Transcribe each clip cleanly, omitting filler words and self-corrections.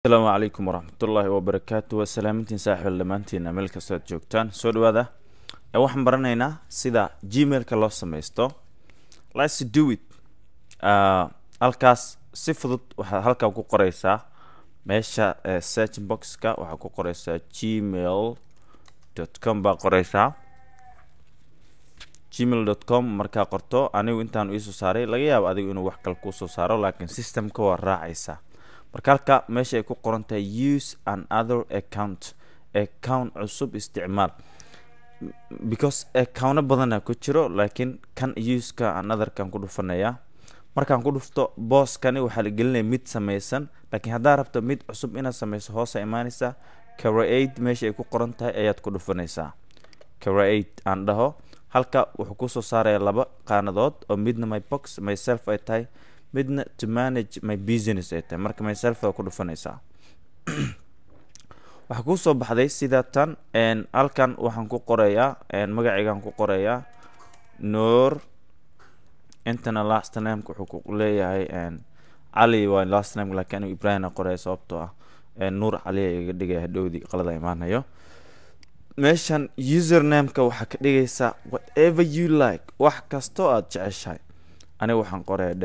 السلام عليكم ورحمة الله وبركاته وسلامتين صاحب اللمانتين مeel kasta aad joogtaan soo dhawaada waxaan baranaynaa sida gmailka loo samaysto. Let's do it. Halkaas si fudud waxaad halkaa ku qoraysaa meesha search boxka waxaad ku qoraysaa gmail.com baa qoraysaa gmail.com markaa qorto anigu intaan ii soo saaray laga yaabo adigu inuu wax kale ku soo saaro laakiin systemka waa raacaysaa. marka halka meesha ay ku qoran tahay use another account cusub isticmaal because account badan ku jiro laakiin kan use-ka another kan ku dhufanaya markaan ku dhufto boss-kani waxa la gelinayaa mid samaysan laakiin haddii rabto mid cusub inaad samayso hoos imaanaysa create meesha ay ku qoran tahay ayaad ku dhufanaysaa create aan dhaho halka wuxuu ku soo saaraya laba qaanadood oo midna my box myself ay tahay midna to manage my business ay tahay marka myself ku dhufanaysaa waxa ku soo baxday sida tan halkan waxaan ku qorayaa magacaygan ku qorayaa Noor intana last name wuxuu ku leeyahay Ali waa last name laakiin Ibrahim qoray sababtoo ah Noor Ali iga dhigay hadhowdi qalad imaanayo meeshan username-ka waxa ka dhigaysaa whatever you like wax kasto aad jeceshahay aniga waxaan qorayaa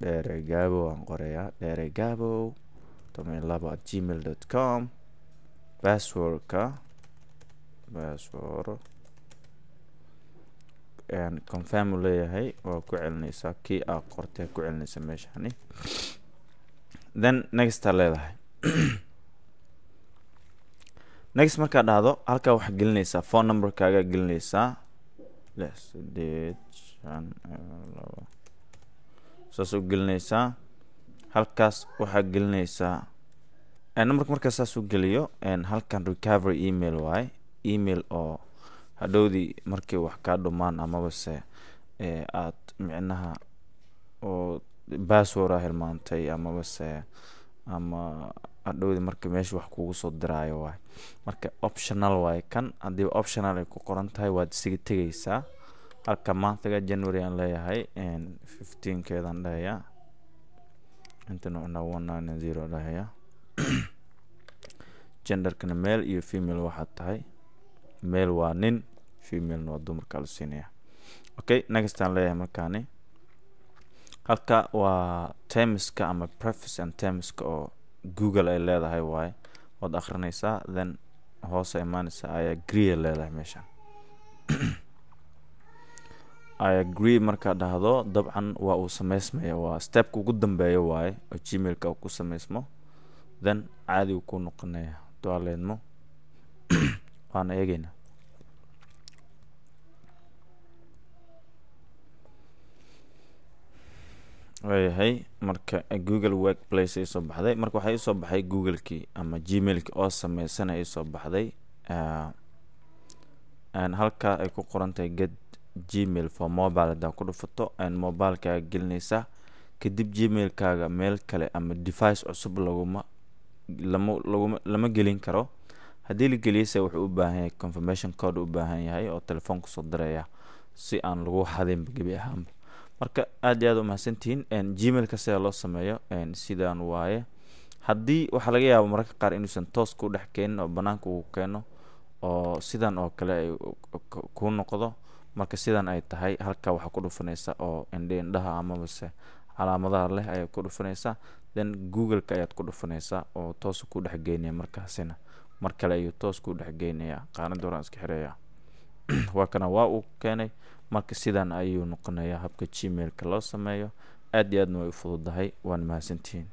dheere gabo aan qorayaa dheere gabo 12@gmail.com password confirm leeyahay waa ku celinaysaa kii aad qortay ku celinaysaa meeshani then next leedahay next marka dhahdo halka waxa gelinaysaa phone number kaaga gelinaysaa soo gelinaysaa halkaas waxa gelinaysaa numberka marka soo geliyo halkan recovery email waay email oo hadhowdi markii wax ka dhumaan ama base aad micnaha oo password hilmaantay ama base ama hadhowdi markii meesha wax kugu soo diraayo waay marka optional waay kan hadii optional ay ku qoran tahay waad isiga tagaysaa halka maantaga January aan leeyahay 15 keedan dhaya intana 190 dhaya genderkana male iyo female waxa tahay male waa nin female waa dumar kala siinaya okay next aan leeyahay markaani halka waa termska ama preface and termska oo Google ay leedahay waay wad akhrinaysaa then hoos imaanaysa I agree leedahay meesha I agree marka dhahdo dabcan waa uu sameysmaya waa step ugu dambeeyo waay oo gmail-ka ku sameysmo then caadi uu ku noqonaya toiletmo waan eegayna way marka Google Workplace ay soo baxday marka waxa ay soo baxay Google-kii ama Gmail-ki oo sameysan ay soo baxday halka ay ku qoran tahay get Gmail for mobile da ku dhufato mobile-ka gelinaysa kadib Gmail-kaaga meel kale ama device cusub lama gelin karo hadii la geliyay wuxuu u baahan yahay confirmation code u baahan yahay oo telefoonka soo diraya si aan lagu xadin gabi ahaan marka aad iyo aad u mahadsantiin Gmail-ka sida loo sameeyo sidaan waaye hadii waxa laga yaabo mararka qaar inuusan toos ku dhex keenin oo banaanka uu keeno oo sidan oo kale ay ku noqdo marka sidan ay tahay halka waxa ku dhufanaysa oo indhaha ama base calaamadaha leh ay ku dhufanaysa then Google-ka ayaad ku dhufanaysa oo toos ku dhex geynaya markaasina mar kale ayuu toos ku dhex geynaya qaanada hore iska xiraya waa kana waa uu keenay marka sidan ayuu noqonayaa habka Gmail-ka loo sameeyo aad iyo aad way u fududahay waan mahadsantiin